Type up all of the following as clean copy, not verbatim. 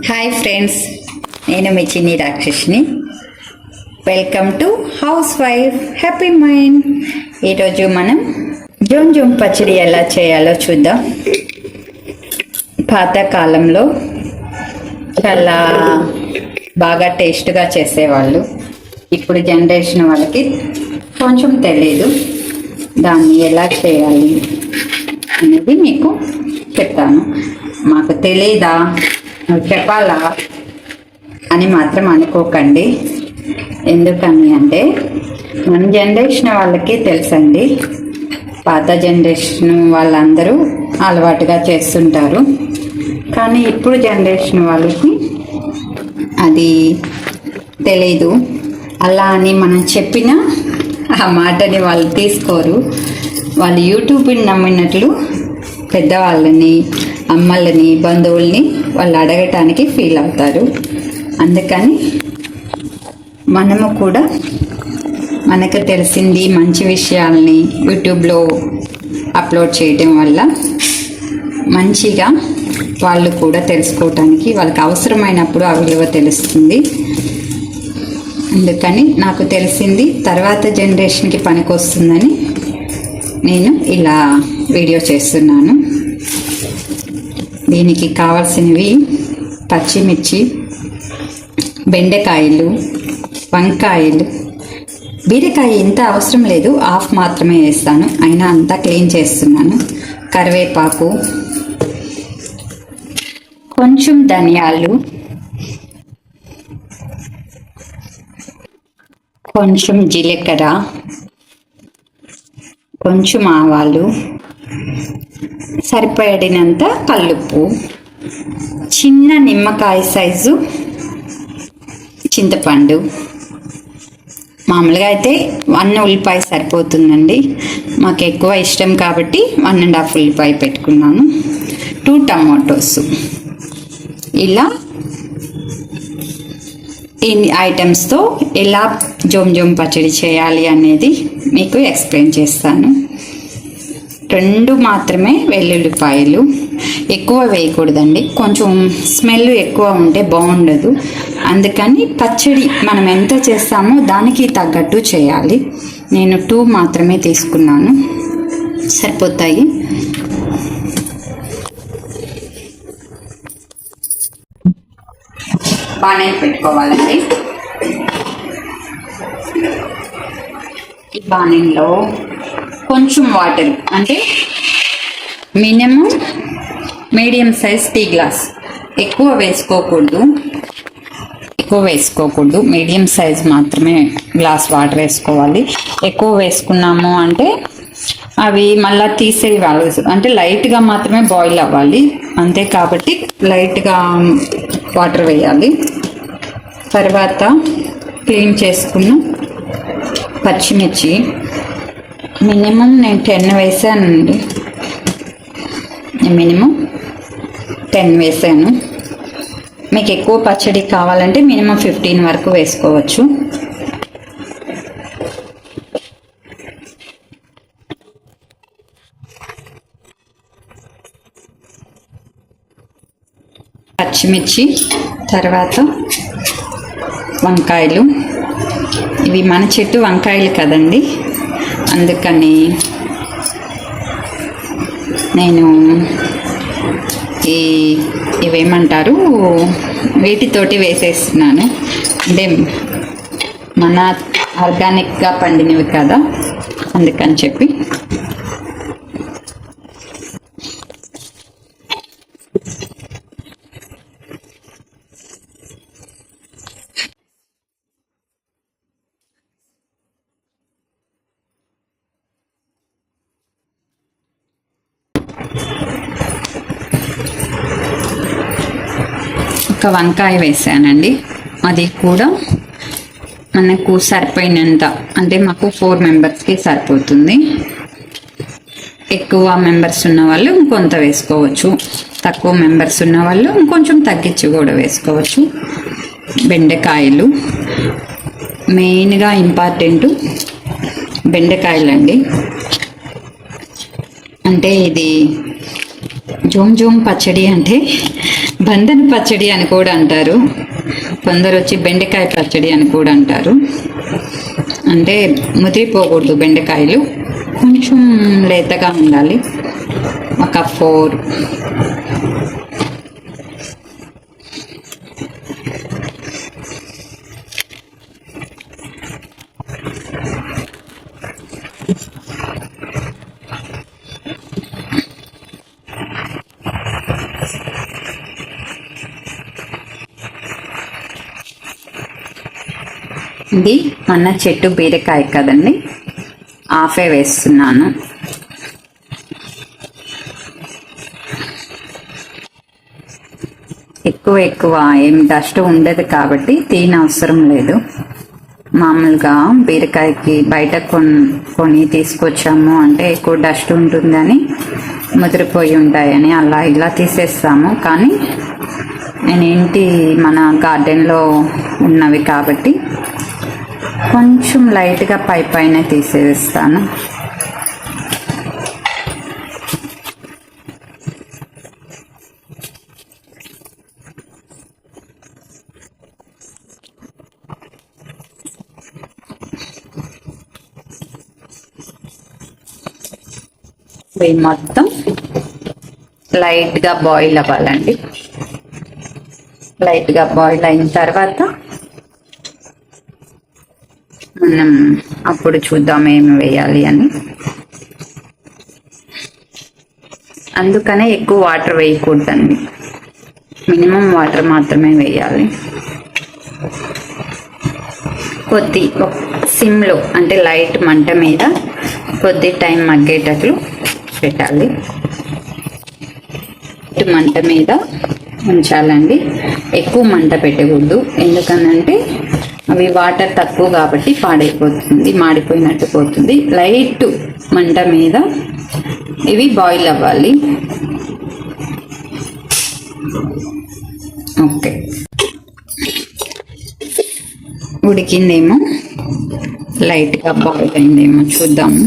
Hi friends, నేను మీ చిన్ని రాక్షసిని. Welcome to house wife happy mind. ఈరోజు మనం జోమ్ పచ్చడి ఎలా చేయాలో చూద్దాం. పాతకాలంలో చాలా బాగా టేస్ట్గా చేసేవాళ్ళు. ఇప్పుడు జనరేషన్ వాళ్ళకి కొంచెం తెలియదు. దాన్ని ఎలా చేయాలి అనేది మీకు చెప్తాను. మాకు తెలీదా, నువ్వు చెప్పాలా అని మాత్రం అనుకోకండి. ఎందుకని అంటే మన జనరేషన్ వాళ్ళకి తెలుసండి. పాత జనరేషన్ వాళ్ళందరూ అలవాటుగా చేస్తుంటారు. కానీ ఇప్పుడు జనరేషన్ వాళ్ళకి అది తెలీదు. అలా అని మనం చెప్పినా ఆ మాటని వాళ్ళు తీసుకోరు. వాళ్ళు యూట్యూబ్ని నమ్మినట్లు పెద్దవాళ్ళని, అమ్మలని, బంధువుల్ని వాళ్ళు అడగటానికి ఫీల్ అవుతారు. అందుకని మనము కూడా మనకు తెలిసింది మంచి విషయాల్ని యూట్యూబ్లో అప్లోడ్ చేయడం వల్ల మంచిగా వాళ్ళు కూడా తెలుసుకోవటానికి, వాళ్ళకి అవసరమైనప్పుడు ఆ విలువ తెలుస్తుంది. అందుకని నాకు తెలిసింది తర్వాత జనరేషన్కి పనికొస్తుందని నేను ఇలా వీడియో చేస్తున్నాను. దీనికి కావాల్సినవి పచ్చిమిర్చి, బెండకాయలు, వంకాయలు, బీరకాయ ఇంత అవసరం లేదు, హాఫ్ మాత్రమే వేస్తాను. అయినా అంతా క్లీన్ చేస్తున్నాను. కరివేపాకు, కొంచెం ధనియాలు, కొంచెం జీలకర్ర, కొంచెం ఆవాలు, సరిపడినంత కల్లుప్పు, చిన్న నిమ్మకాయ సైజు చింతపండు. మామూలుగా అయితే 1 ఉల్లిపాయ సరిపోతుందండి. మాకు ఎక్కువ ఇష్టం కాబట్టి 1.5 ఉల్లిపాయ పెట్టుకున్నాను. 2 టమాటోస్. ఈ ఐటమ్స్తో ఎలా జోమ్ పచ్చడి చేయాలి అనేది మీకు ఎక్స్ప్లెయిన్ చేస్తాను. 2 మాత్రమే వెల్లుల్లిపాయలు. ఎక్కువ వేయకూడదండి, కొంచెం స్మెల్ ఎక్కువ ఉంటే బాగుండదు. అందుకని పచ్చడి మనం ఎంత చేస్తామో దానికి తగ్గట్టు చేయాలి. నేను 2 మాత్రమే తీసుకున్నాను, సరిపోతాయి. బాగానే పెట్టుకోవాలండి. ఈ బాణీలో కొంచెం వాటర్, అంటే minimum medium size tea glass. ఎక్కువ వేసుకోకూడదు, మీడియం సైజ్ మాత్రమే గ్లాస్ వాటర్ వేసుకోవాలి. ఎక్కువ వేసుకున్నాము అంటే అవి మళ్ళీ తీసేయాలి. అంటే లైట్గా మాత్రమే బాయిల్ అవ్వాలి అంతే. కాబట్టి లైట్గా వాటర్ వేయాలి. తర్వాత క్లీన్ చేసుకున్న పచ్చిమిర్చి మినిమం నేను 10 వేసానండి. మినిమం 10 వేసాను. మీకు ఎక్కువ పచ్చడి కావాలంటే మినిమం 15 వరకు వేసుకోవచ్చు. పచ్చిమిర్చి, తర్వాత వంకాయలు. ఇవి మన చెట్టు వంకాయలు కదండి, అందుకని నేను ఇవేమంటారు వీటితోటి వేసేస్తున్నాను. అంటే మన ఆర్గానిక్గా పండినవి కదా, అందుకని చెప్పి. ఒక వంకాయ వేసానండి. అది కూడా మనకు సరిపోయినంత, అంటే మాకు 4 మెంబర్స్కి సరిపోతుంది. ఎక్కువ మెంబర్స్ ఉన్న వాళ్ళు ఇంకొంత వేసుకోవచ్చు, తక్కువ మెంబర్స్ ఉన్న వాళ్ళు ఇంకొంచెం తగ్గించి కూడా వేసుకోవచ్చు. బెండకాయలు, మెయిన్గా ఇంపార్టెంట్ బెండకాయలండి. అంటే ఇది జోమ్ పచ్చడి అంటే బంధన పచ్చడి అని కూడా అంటారు, కొందరు వచ్చి బెండకాయ పచ్చడి అని కూడా అంటారు. అంటే ముదిరిపోకూడదు బెండకాయలు, కొంచెం లేతగా ఉండాలి. ఒక 4 ఇది మన చెట్టు బీరకాయ కదండి, ఆఫే వేస్తున్నాను. ఎక్కువ ఏం డస్ట్ ఉండదు కాబట్టి అవసరం లేదు. మామూలుగా బీరకాయకి బయట కొని తీసుకొచ్చాము అంటే ఎక్కువ డస్ట్ ఉంటుందని, ముదిరిపోయి ఉంటాయని అలా ఇలా తీసేస్తాము. కానీ నేనేంటి మన గార్డెన్లో ఉన్నవి కాబట్టి కొంచెం లైట్గా పైన తీసేస్తాను. ఇవి మొత్తం లైట్గా బాయిల్ అవ్వాలండి. లైట్గా బాయిల్ అయిన తర్వాత మనం అప్పుడు చూద్దాం ఏమి వేయాలి అని. అందుకనే ఎక్కువ వాటర్ వేయకూడదండి, మినిమం వాటర్ మాత్రమే వేయాలి. కొద్ది సిమ్లో అంటే లైట్ మంట మీద కొద్ది టైం మగ్గేటట్లు పెట్టాలి. మంట మీద ఉంచాలండి, ఎక్కువ మంట పెట్టకూడదు. ఎందుకనంటే అవి వాటర్ తక్కువ కాబట్టి పాడైపోతుంది, మాడిపోయినట్టు పోతుంది. లైట్ మంట మీద ఇవి బాయిల్ అవ్వాలి. ఓకే, ఉడికిందేమో, లైట్గా బాయిల్ అయిందేమో చూద్దాము.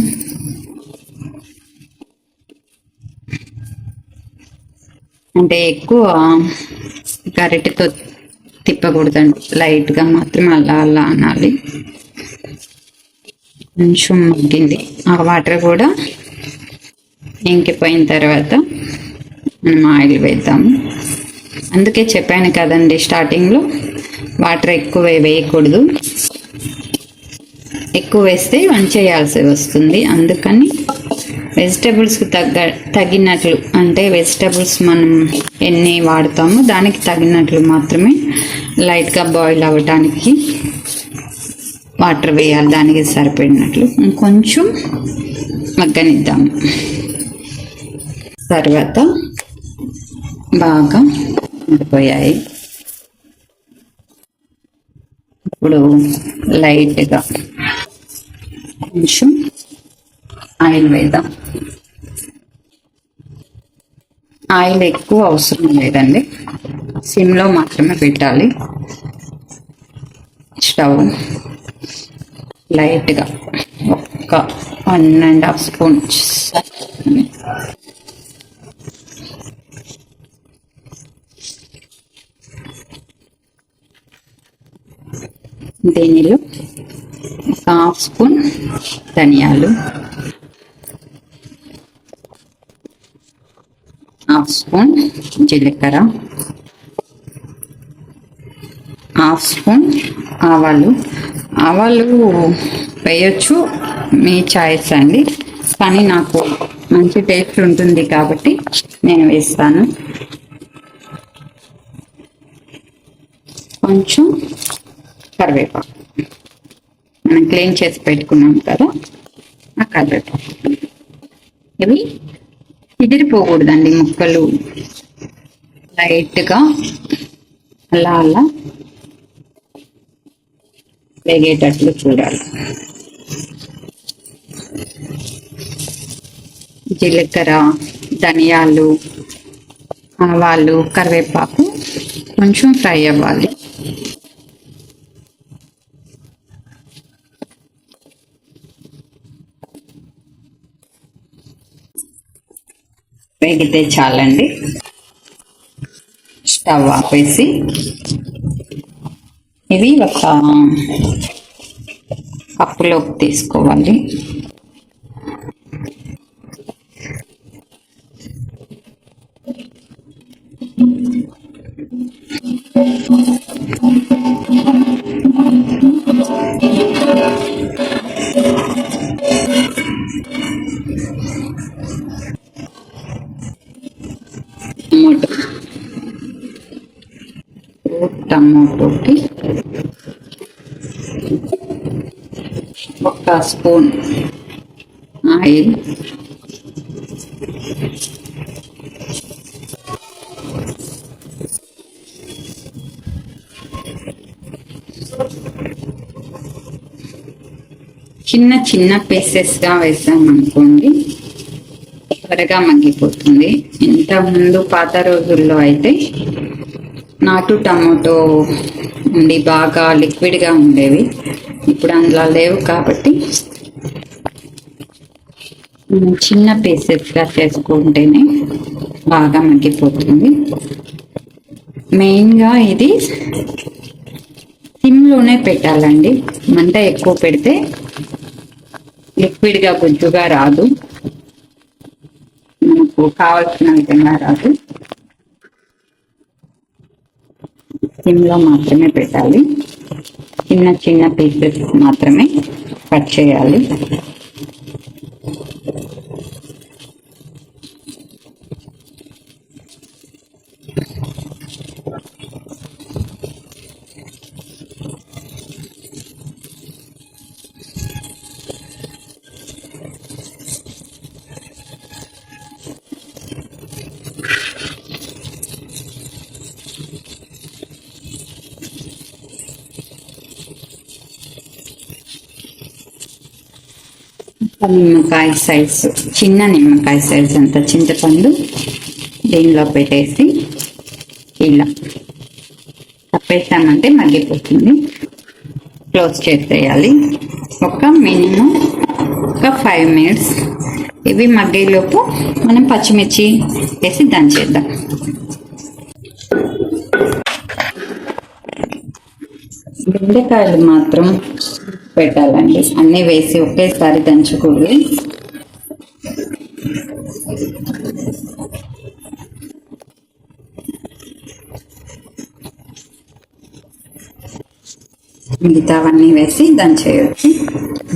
అంటే ఎక్కువ గరిటెతో తిప్పకూడదండి, లైట్గా మాత్రం అలా అనాలి. కొంచెం మగ్గింది, ఆ వాటర్ కూడా ఇంకిపోయిన తర్వాత మనం ఆయిల్ వేద్దాము. అందుకే చెప్పాను కదండి స్టార్టింగ్లో, వాటర్ ఎక్కువ వేయకూడదు. ఎక్కువ వేస్తే వంచేయాల్సి వస్తుంది. అందుకని వెజిటేబుల్స్కి తగినట్లు, అంటే వెజిటేబుల్స్ మనం ఎన్ని వాడతామో దానికి తగినట్లు మాత్రమే లైట్గా బాయిల్ అవ్వటానికి వాటర్ వేయాలి, దానికి సరిపడినట్లు. కొంచెం మగ్గనిద్దాము. తర్వాత బాగా ఉడిపోయాయి. ఇప్పుడు లైట్గా కొంచెం ఆయిల్ వేద్దాం. ఆయిల్ ఎక్కువ అవసరం లేదండి, సిమ్లో మాత్రమే పెట్టాలి. స్టవ్ లైట్గా ఒక 1.5 స్పూన్ దీనిలో 1/2 స్పూన్ ధనియాలు, 1/2 స్పూన్ జీలకర్ర, 1/2 స్పూన్ ఆవాలు. ఆవాలు వేయచ్చు, మీ చాయిస్ అండి, కానీ నాకు మంచి టేస్ట్ ఉంటుంది కాబట్టి నేను వేస్తాను. కొంచెం కరివేపాకు, మనం క్లీన్ చేసి పెట్టుకున్నాం కదా ఆ కరివేపాకు. ఇవి ఎదిరిపోకూడదండి, ముక్కలు లైట్గా అలా వేగేటట్లు చూడాలి. జీలకర్ర, ధనియాలు, ఆవాలు, కరివేపాకు కొంచెం ఫ్రై అవ్వాలి. వేగితే చాలండి. స్టవ్ ఆపేసి ఇవి ఒక కప్పులోకి తీసుకోవాలి. టమాటోకి ఒక స్పూన్ ఆయిల్, చిన్న చిన్న పీసెస్గా వేసామనుకోండి త్వరగా మగ్గిపోతుంది. ఇంత ముందు పాత రోజుల్లో అయితే నాటు టమాటో ఉండి బాగా లిక్విడ్గా ఉండేవి. ఇప్పుడు అందులో లేవు కాబట్టి చిన్న పీసెస్గా చేసుకుంటేనే బాగా మగ్గిపోతుంది. మెయిన్గా ఇది సిమ్లోనే పెట్టాలండి. మంట ఎక్కువ పెడితే లిక్విడ్గా గుజ్జుగా రాదు, మనకు కావాల్సిన విధంగా రాదు. సిమ్లో మాత్రమే పెట్టాలి. చిన్న చిన్న పీసెస్ మాత్రమే కట్ చేయాలి. నిమ్మకాయ సైజు, చిన్న నిమ్మకాయ సైజు అంత చింతపండు దీనిలో పెట్టేసి ఇలా తప్పేసామంటే మగ్గిపోతుంది. క్లోజ్ చేసేయాలి. ఒక మినిమం ఒక 5 minutes. ఇవి మగ్గేలోపు మనం పచ్చిమిర్చి వేసి దంచేద్దాం. బెండకాయలు మాత్రం పెట్టాలండి, అన్నీ వేసి ఒకేసారి దంచుకోవాలి. మిగతావన్నీ వేసి దంచేయచ్చు.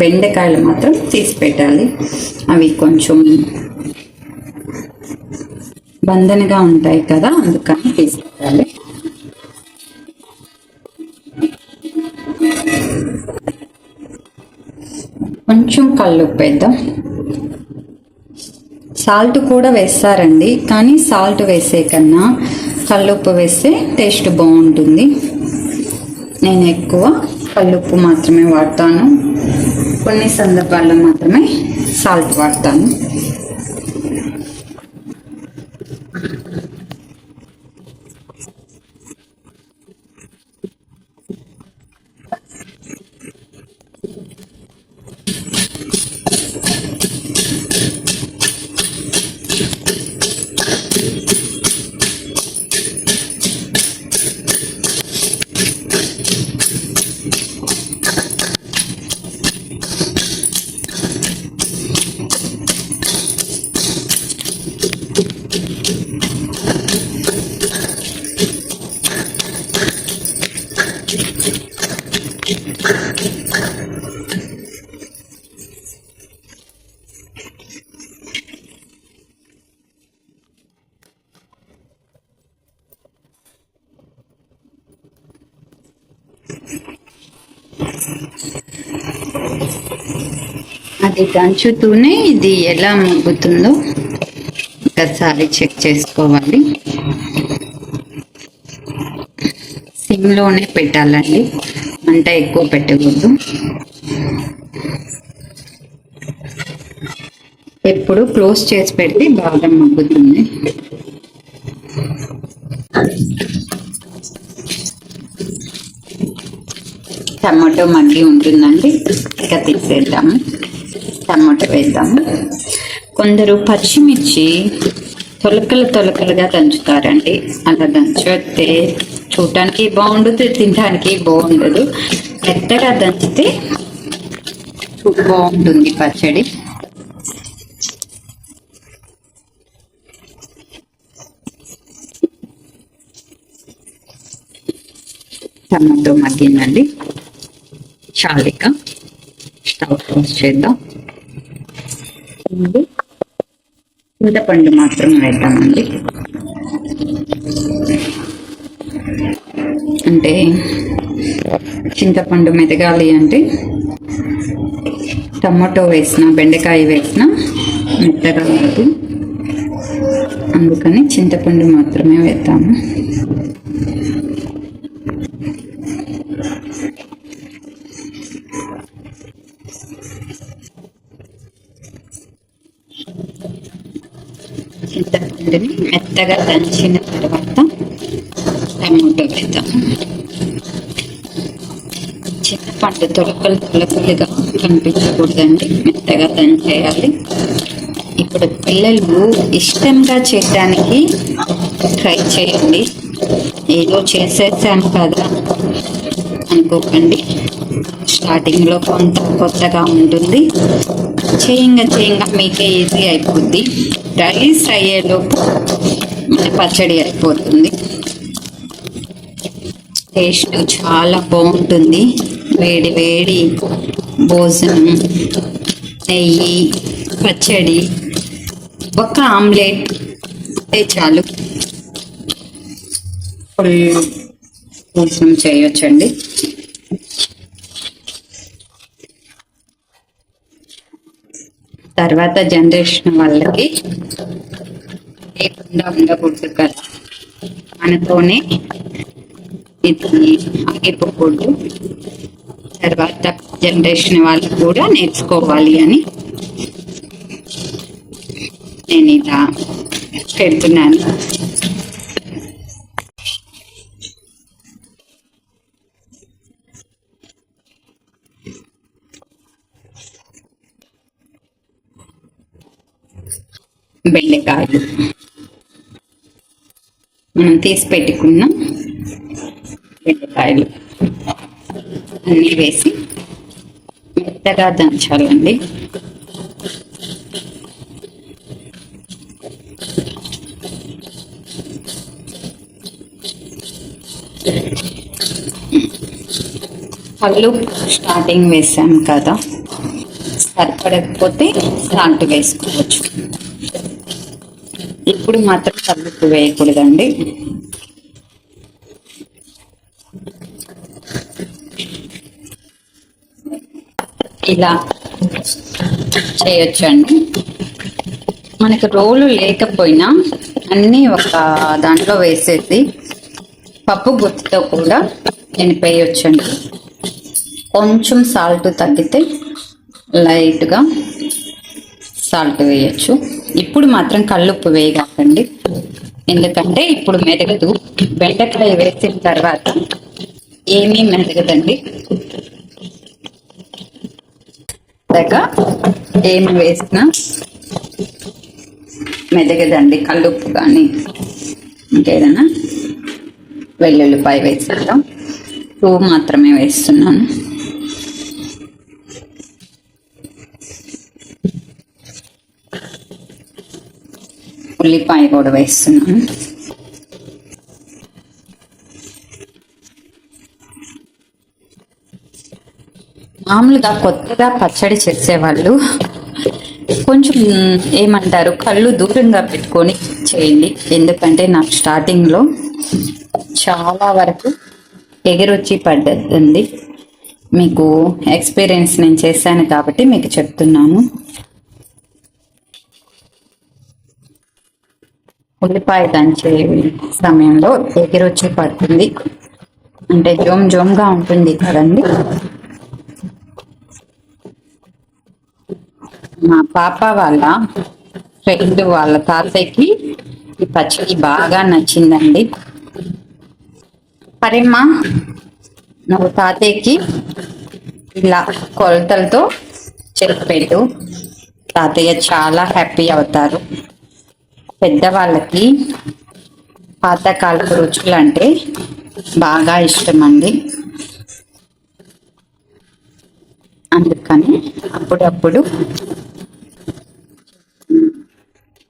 బెండకాయలు మాత్రం తీసి పెట్టాలి, అవి కొంచెం బందనగా ఉంటాయి కదా, అందుకని తీసి పెట్టాలి. కొంచెం కల్లుప్పు వేద్దాం. సాల్ట్ కూడా వేస్తారండి, కానీ సాల్ట్ వేసే కన్నా కల్లుప్పు వేస్తే టేస్ట్ బాగుంటుంది. నేను ఎక్కువ కల్లుప్పు మాత్రమే వాడతాను, కొన్ని సందర్భాల్లో మాత్రమే సాల్ట్ వాడతాను. అది దంచుతూనే ఇది ఎలా మగ్గుతుందో ఒకసారి చెక్ చేసుకోవాలి. సిమ్లోనే పెట్టాలండి, మంట ఎక్కువ పెట్టకూడదు. ఎప్పుడు క్లోజ్ చేసి పెడితే బాగా మగ్గుతుంది. టమాటో మగ్గి ఉంటుందండి, ఇక తీసేద్దాము. టమాటో వేద్దాము. కొందరు పచ్చిమిర్చి తొలకలుగా దంచుతారండి. అలా దంచితే చూడటానికి బాగుండదు, తినడానికి బాగుండదు. మెత్తగా దంచితే బాగుంటుంది పచ్చడి. టమాటో మగ్గిందండి, చాలిక స్టవ్ క్లోజ్ చేద్దాం. చింతపండు మాత్రం వేద్దామండి. అంటే చింతపండు మెదగాలి అంటే టమాటో వేసిన, బెండకాయ వేసిన మెత్తగా లేదు, అందుకని చింతపండు మాత్రమే వేద్దాము. చింతపండుని మెత్తగా దంచిన తర్వాత టమాటో వేద్దాము. చింతపండు తొలకలుగా కనిపించకూడదండి, మెత్తగా దంచేయాలి. ఇప్పుడు పిల్లలు ఇష్టంగా చేయడానికి ట్రై చేయండి. ఏదో చేసేసాను కదా అనుకోకండి. స్టార్టింగ్లో కొంత కొత్తగా ఉంటుంది, చేయంగా మీకే ఈజీ అయిపోద్ది. రైస్ అయ్యేలోపు మన పచ్చడి అయిపోతుంది. టేస్ట్ చాలా బాగుంటుంది. వేడి వేడి భోజనం, నెయ్యి, పచ్చడి, ఒక ఆమ్లెట్ చాలు, ఫుల్ భోజనం చేయొచ్చండి. తర్వాత జనరేషన్ వాళ్ళకి లేకుండా ఉండకూడదు కదా, మనతోనే ఇది ఆగిపోకూడదు. తర్వాత జనరేషన్ వాళ్ళు కూడా నేర్చుకోవాలి అని నేను ఇలా పెడుతున్నాను. బెండకాయలు మనం తీసి పెట్టుకున్న బెండకాయలు అన్నీ వేసి మెత్తగా దంచాలండి. కళ్ళు స్టార్టింగ్ వేసాం కదా, సరిపడకపోతే సాల్ట్ వేసుకోవచ్చు. ఇప్పుడు మాత్రం కల్లుప్పు వేయకూడదండి. ఇలా చేయొచ్చండి. మనకు రోలు లేకపోయినా అన్నీ ఒక దాంట్లో వేసేసి పప్పు గుత్తితో కూడా ఎనిపేయొచ్చండి. కొంచెం సాల్ట్ తగ్గితే లైట్గా సాల్ట్ వేయచ్చు. ఇప్పుడు మాత్రం కల్లుప్పు వేయకండి, ఎందుకంటే ఇప్పుడు మెదగదు. బెండకాయ వేసిన తర్వాత ఏమీ మెదగదండి. ఏమి వేసినా మెదగదండి కల్లుప్పు. కానీ ఇంకేదైనా వెల్లుల్లిపాయ వేసేద్దాం. 2 మాత్రమే వేస్తున్నాను. ఉల్లిపాయ కూడా వేస్తున్నాను. మామూలుగా కొత్తగా పచ్చడి చేసేవాళ్ళు కొంచెం ఏమంటారు, కళ్ళు దూరంగా పెట్టుకొని చేయండి. ఎందుకంటే నాకు స్టార్టింగ్లో చాలా వరకు ఎగిరొచ్చి పడ్డదండి. మీకు ఎక్స్పీరియన్స్ నేను చేశాను కాబట్టి మీకు చెప్తున్నాను. ఉల్లిపాయ దంచే సమయంలో ఎగిరొచ్చి పడుతుంది, అంటే జోమ్గా ఉంటుంది కదండి. మా పాప వాళ్ళ ఫ్రెండ్ వాళ్ళ తాతయ్యకి ఈ పచ్చడి బాగా నచ్చిందండి. అరేమ్మా, నువ్వు తాతయ్యకి ఇలా కొలతలతో చెప్పేటు, తాతయ్య చాలా హ్యాపీ అవుతారు. పెద్దవాళ్ళకి పాతకాలపు రుచులు అంటే బాగా ఇష్టం అండి. అందుకని అప్పుడప్పుడు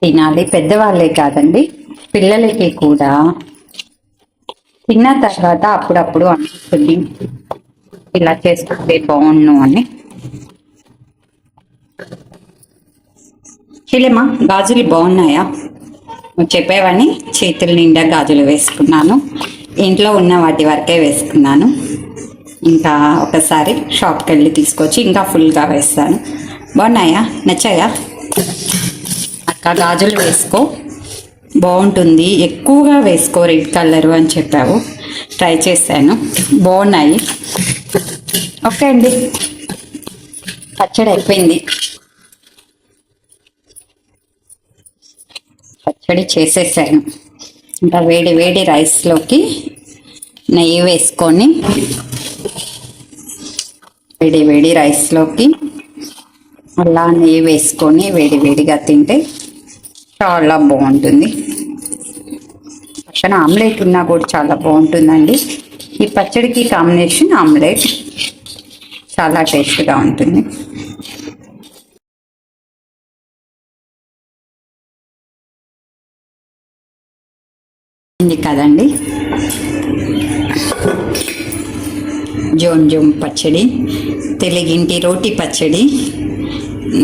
తినాలి. పెద్దవాళ్ళే కాదండి, పిల్లలకి కూడా తిన్న తర్వాత అప్పుడప్పుడు అనిపిస్తుంది ఇలా చేసుకుంటే బాగుండు అని. చెల్లెమ్మా, గాజులు బాగున్నాయా? నువ్వు చెప్పేవని చేతుల నిండా గాజులు వేసుకున్నాను. ఇంట్లో ఉన్న వాటి వరకే వేసుకున్నాను. ఇంకా ఒకసారి షాప్కి వెళ్ళి తీసుకొచ్చి ఇంకా ఫుల్గా వేస్తాను. బాగున్నాయా? నచ్చాయా? అక్క, గాజులు వేసుకో, బాగుంటుంది. ఎక్కువగా వేసుకో, రెడ్ కలరు అని చెప్పావు. ట్రై చేశాను, బాగున్నాయి. ఓకే అండి, పచ్చడి అయిపోయింది. పచ్చడి చేసేసాను. ఇంకా వేడి వేడి రైస్లోకి నెయ్యి వేసుకొని, వేడి వేడి రైస్లోకి అలా నెయ్యి వేసుకొని వేడి వేడిగా తింటే చాలా బాగుంటుంది. పక్కన ఆమ్లెట్ ఉన్నా కూడా చాలా బాగుంటుందండి. ఈ పచ్చడికి కాంబినేషన్ ఆమ్లెట్ చాలా టేస్ట్గా ఉంటుంది. ఇది కదండి జోన్ పచ్చడి, తెలుగింటి రోటి పచ్చడి.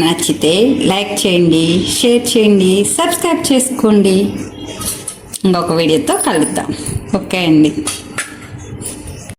నచ్చితే లైక్ చేయండి, షేర్ చేయండి, సబ్స్క్రైబ్ చేసుకోండి. ఇంకొక వీడియోతో కలుద్దాం. ఓకే అండి.